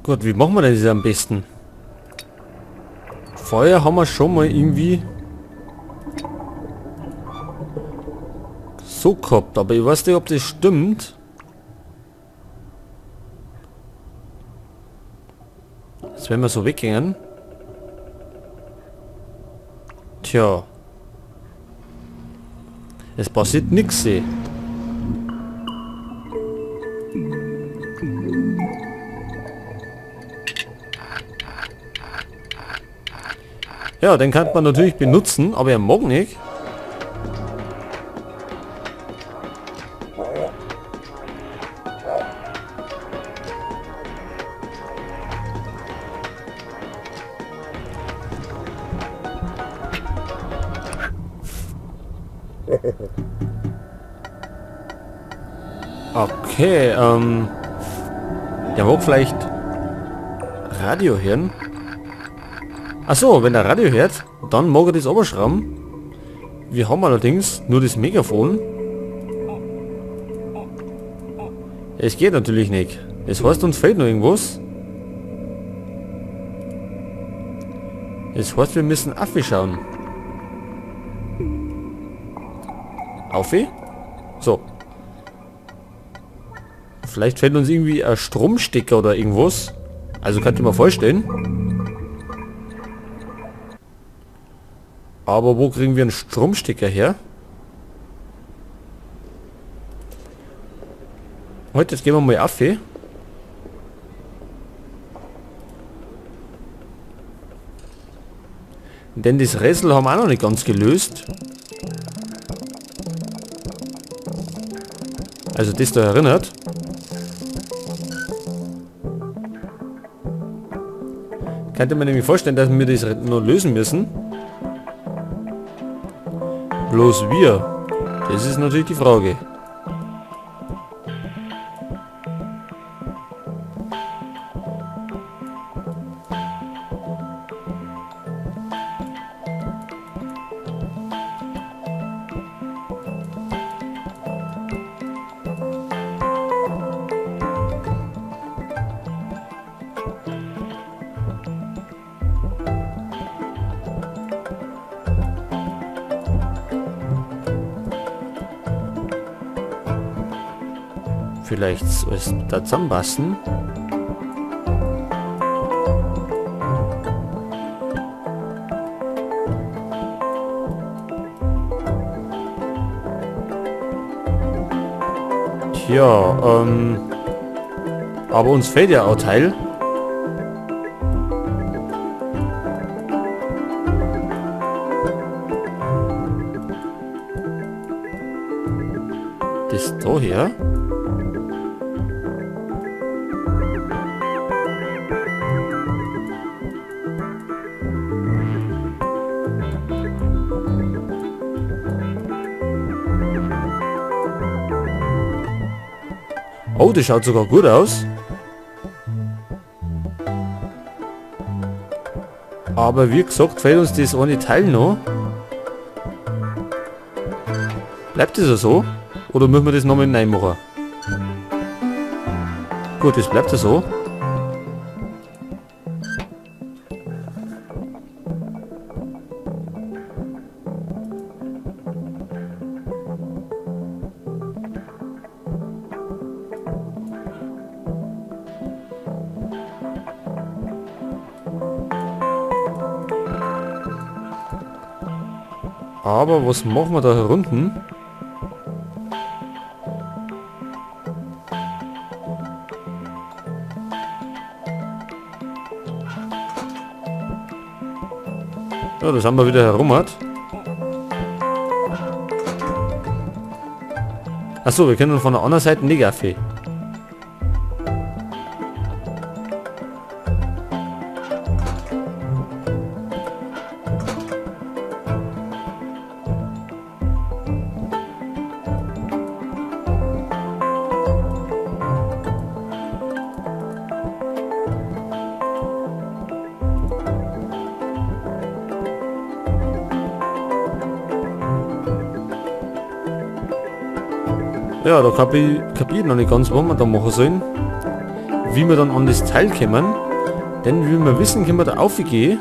Gut, wie machen wir denn das am besten? Feuer haben wir schon mal irgendwie so gehabt, aber ich weiß nicht, ob das stimmt. Jetzt werden wir so weggehen. Tja. Es passiert nichts. Ja, den kann man natürlich benutzen, aber er mag nicht. Okay, der mag vielleicht Radio hören. Achso, wenn er Radio hört, dann mag er das abschrauben. Wir haben allerdings nur das Megafon. Es geht natürlich nicht. Das heißt, uns fehlt noch irgendwas. Das heißt, wir müssen Affe schauen. Aufi? So. Vielleicht fehlt uns irgendwie ein Stromstecker oder irgendwas. Also könnt ihr mal vorstellen. Aber wo kriegen wir einen Stromstecker her? Heute, jetzt gehen wir mal auf. Denn das Rätsel haben wir auch noch nicht ganz gelöst. Also das da erinnert. Könnte man nämlich vorstellen, dass wir das noch lösen müssen. Bloß wir. Das ist natürlich die Frage. Vielleicht alles da zusammenpassen. Tja, aber uns fehlt ja auch Teil. Das da hier. Oh, das schaut sogar gut aus. Aber wie gesagt, fehlt uns das eine Teil noch. Bleibt das so? Oder müssen wir das nochmal neu machen? Gut, das bleibt so. Aber was machen wir da herunten? Ja, das haben wir wieder herum. Achso, wir können von der anderen Seite nicht auf. Ja, da kapiert noch nicht ganz, was wir da machen sollen. wie wir dann an das Teil kommen. Denn wie wir wissen, können wir da aufgehen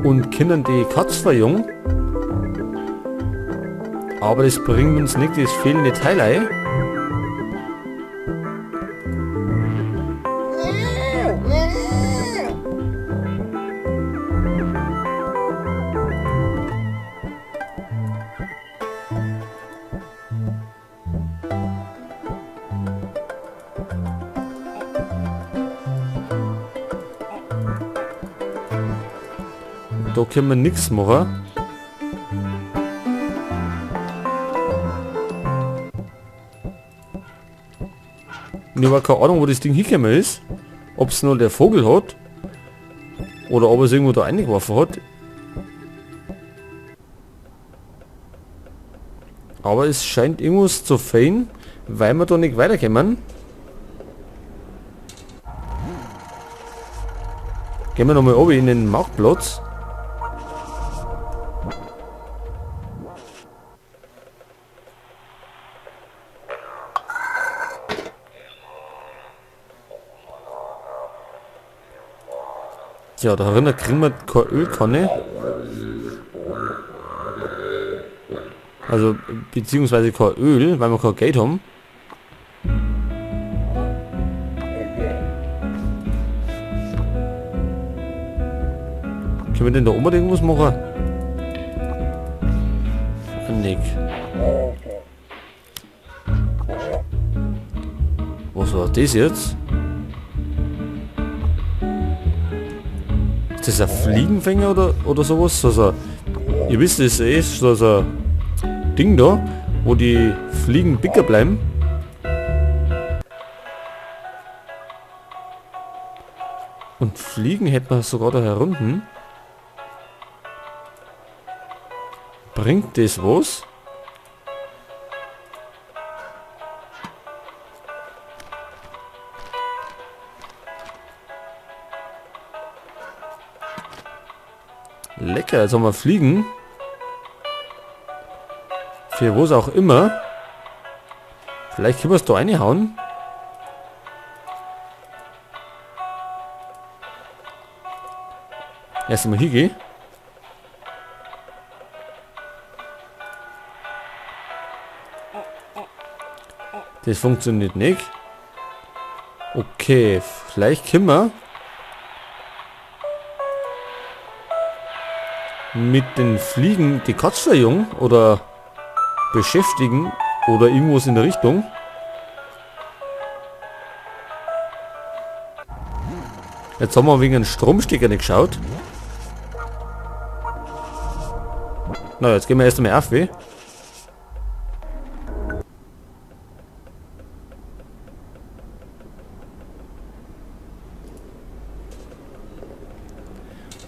und können die Katze verjungen. Aber das bringt uns nicht das fehlende Teil ein. Da können wir nichts machen. Und ich habe keine Ahnung, wo das Ding hingekommen ist. Ob es nur der Vogel hat. Oder ob es irgendwo da eingeworfen hat. Aber es scheint irgendwas zu fehlen, weil wir da nicht weiterkommen. Gehen wir nochmal oben in den Marktplatz. Ja, da drinnen kriegen wir keine Ölkanne. Also, beziehungsweise kein Öl, weil wir kein Geld haben. Können wir denn da unbedingt irgendwas machen? Nick. Was war das jetzt? Ist das ein Fliegenfänger oder sowas? Also, ihr wisst, es ist so ein Ding da, wo die Fliegen dicker bleiben. Und Fliegen hätten wir sogar da herunten. Bringt das was? Lecker, jetzt haben wir Fliegen. Für was auch immer. Vielleicht können wir es da reinhauen. Erst einmal hier gehen. Das funktioniert nicht. Okay, vielleicht können wir mit den Fliegen die Katze verjungen oder beschäftigen oder irgendwas in der Richtung. Jetzt haben wir wegen einem Stromstecker nicht geschaut. Na, jetzt gehen wir erst einmal auf.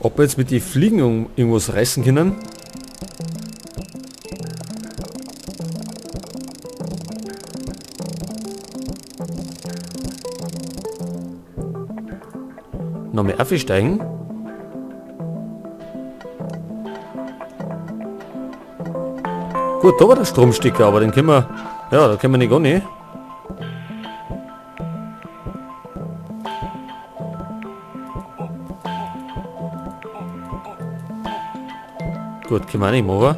Ob wir jetzt mit den Fliegen irgendwas reißen können? Noch mehr aufsteigen. Gut, da war der Stromstecker, aber den können wir... Ja, da können wir nicht gar nicht. Gut, können wir nicht machen.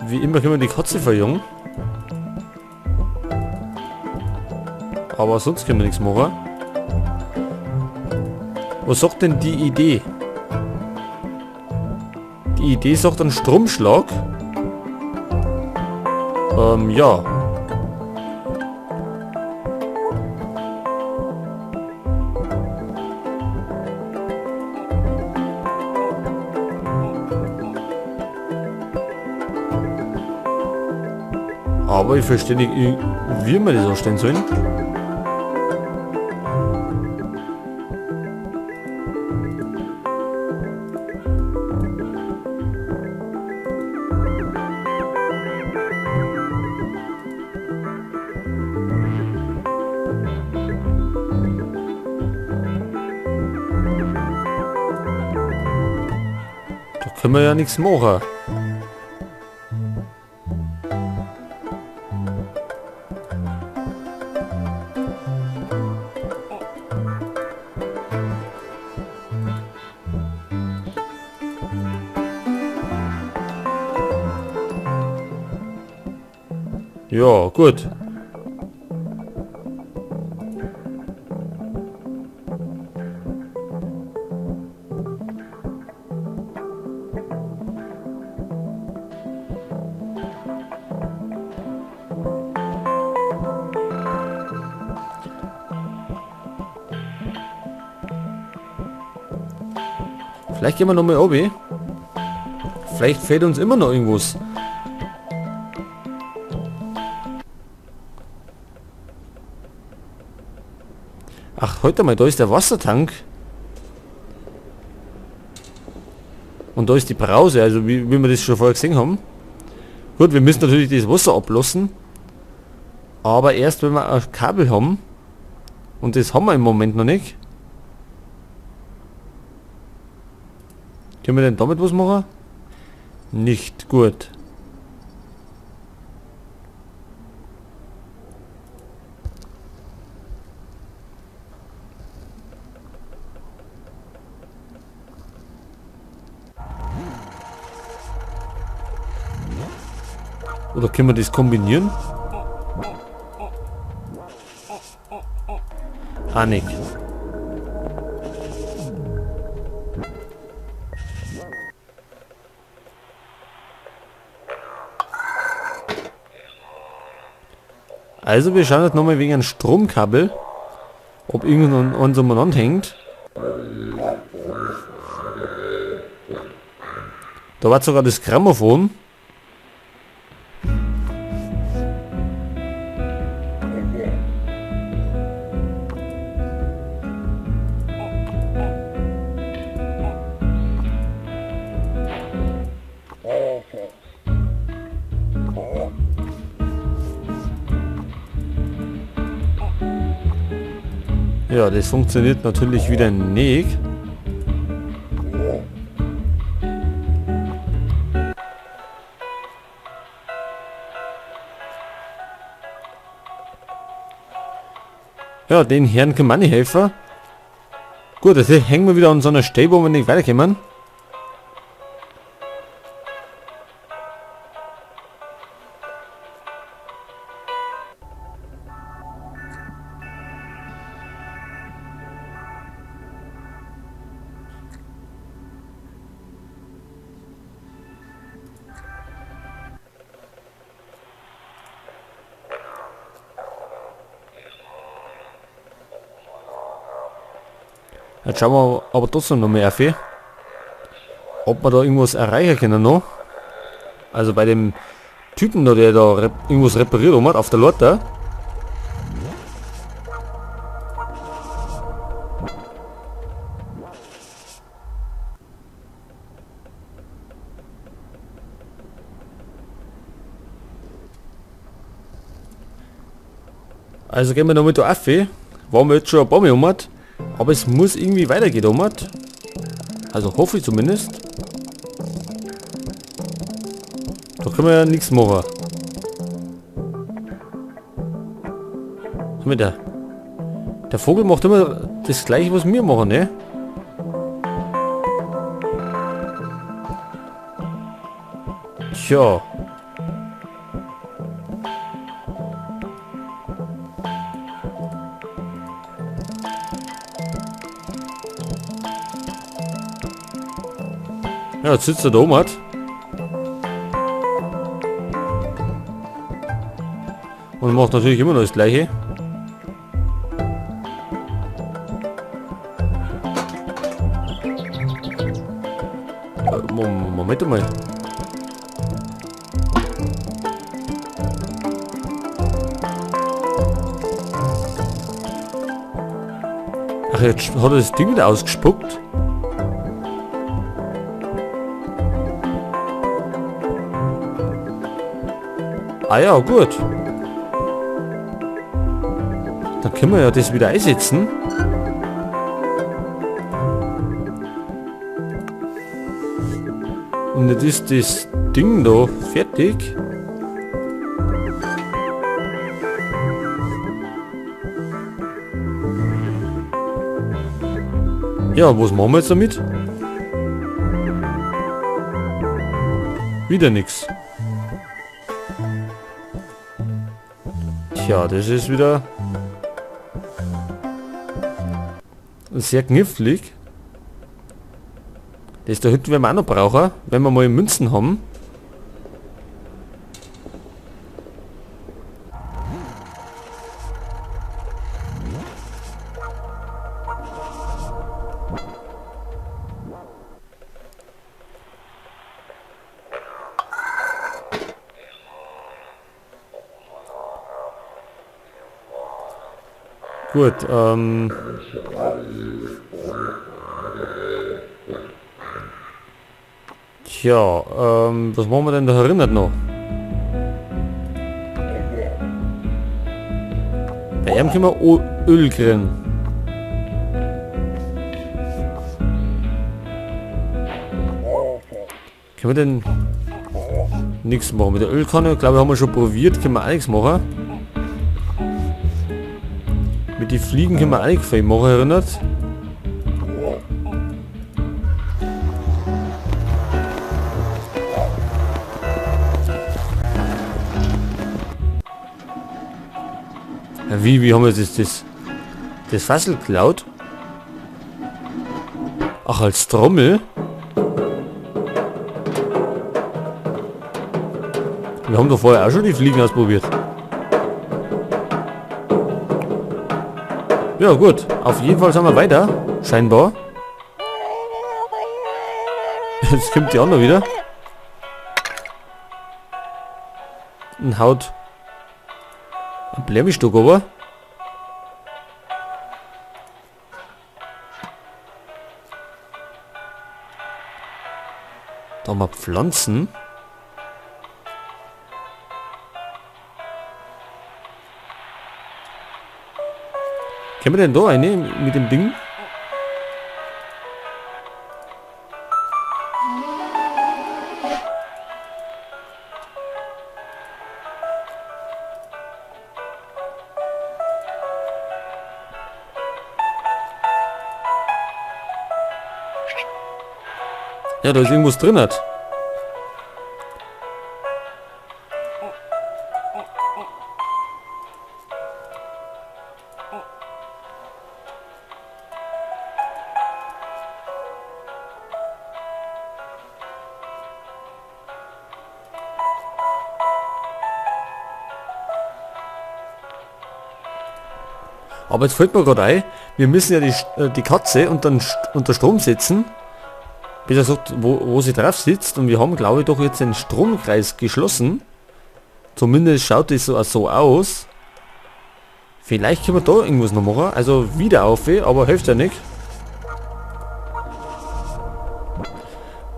Wie immer können wir die Katze verjungen. Aber sonst können wir nichts machen. Was sagt denn die Idee? Die Idee sagt einen Stromschlag. Ja. Aber ich verstehe nicht, wie wir das anstellen sollen. können wir ja nichts machen. Ja, gut. Vielleicht gehen wir nochmal oben. Vielleicht fehlt uns immer noch irgendwas. Ach, heute mal, da ist der Wassertank. Und da ist die Brause, also wie wir das schon vorher gesehen haben. Gut, wir müssen natürlich das Wasser ablassen. Aber erst wenn wir ein Kabel haben. Und das haben wir im Moment noch nicht. Können wir denn damit was machen? Nicht gut. Oder können wir das kombinieren? Ah, nicht. Also wir schauen jetzt nochmal wegen einem Stromkabel, ob irgendein so umeinander hängt. Da war sogar das Grammophon. Ja, das funktioniert natürlich wieder nicht. Ja, den Herrn kann man nicht helfen. Gut, jetzt hängen wir wieder an so einer Stelle, wo wir nicht weiterkommen. Jetzt schauen wir aber trotzdem noch mehr auf, ob wir da irgendwas erreichen können noch. Also bei dem Typen da, der da irgendwas repariert hat auf der Lotte. Also gehen wir noch mit der Affe. Waren wir jetzt schon ein paar Mal um. Aber es muss irgendwie weitergehen, Omat. Also hoffe ich zumindest. Da können wir ja nichts machen. So mit der Vogel macht immer das gleiche, was wir machen, ne? Tja. Ja, jetzt sitzt er da oben. Und macht natürlich immer noch das gleiche. Moment mal. Ach, jetzt hat er das Ding wieder ausgespuckt. Ah ja, gut. Dann können wir ja das wieder einsetzen. Und jetzt ist das Ding da fertig. Ja, was machen wir jetzt damit? Wieder nichts. Tja, das ist wieder sehr knifflig. Das da hinten werden wir auch noch brauchen, wenn wir mal Münzen haben. Gut, tja, was machen wir denn da erinnert noch? Bei ihm können wir Öl kriegen. Können wir denn nichts machen? Mit der Ölkanne, glaube ich, haben wir schon probiert, können wir auch nichts machen. Mit den Fliegen können wir auch nicht viel machen, erinnert. Ja, wie haben wir das Fassel geklaut? Ach, als Trommel? Wir haben doch vorher auch schon die Fliegen ausprobiert. Ja gut, auf jeden Fall sind wir weiter, scheinbar. Jetzt kommt die andere wieder. Und haut ein Blämmistock over. Da haben wir Pflanzen. Können wir denn da eine mit dem Ding? Ja, da ist irgendwas drin hat. Aber jetzt fällt mir gerade ein, wir müssen ja die Katze unter Strom setzen. Besser gesagt, wo sie drauf sitzt. Und wir haben, glaube ich, doch jetzt den Stromkreis geschlossen. Zumindest schaut es so aus. Vielleicht können wir da irgendwas noch machen. Also wieder auf, aber hilft ja nicht.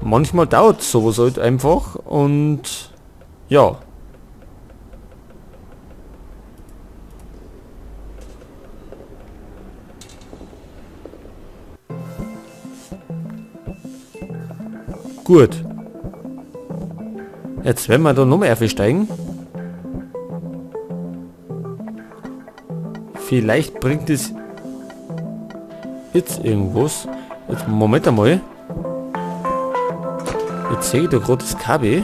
Manchmal dauert sowas halt einfach. Und ja. Gut. Jetzt werden wir da nochmal aufsteigen. Vielleicht bringt es jetzt irgendwas. Jetzt Moment einmal. Jetzt sehe ich da gerade das Kabel.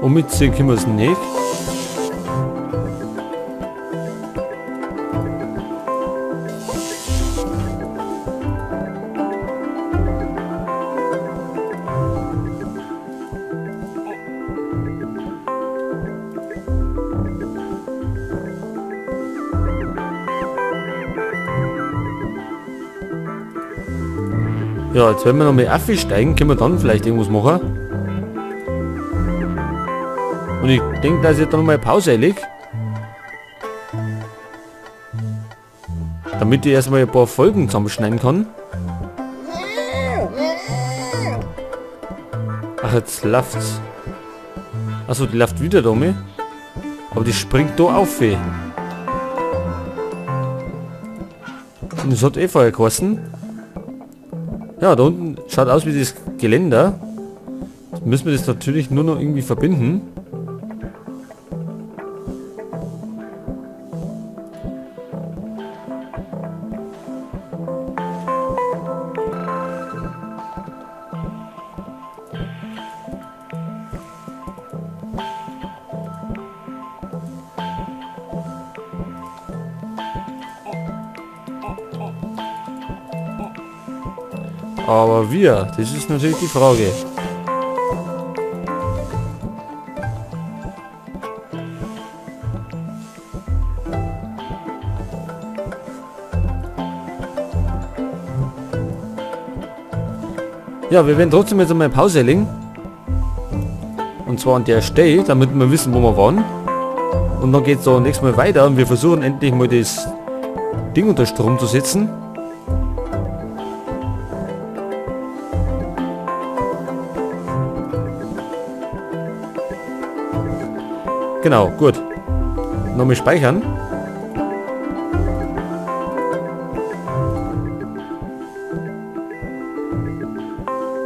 Und mitziehen können wir es nicht. Ja, jetzt wenn wir noch mal aufsteigen, können wir dann vielleicht irgendwas machen. Und ich denke, dass ich dann mal Pause leg. Damit ich erstmal ein paar Folgen zusammenschneiden kann. Ach, jetzt läuft's. Achso, die läuft wieder da oben. Aber die springt da auf. Und das hat eh vorher geheißen. Ja, da unten schaut aus wie das Geländer. Jetzt müssen wir das natürlich nur noch irgendwie verbinden. Aber wir, das ist natürlich die Frage. Ja, wir werden trotzdem jetzt einmal Pause legen. Und zwar an der Stelle, damit wir wissen, wo wir waren. Und dann geht es da nächstes Mal weiter und wir versuchen endlich mal das Ding unter Strom zu setzen. Genau, gut. Nochmal speichern.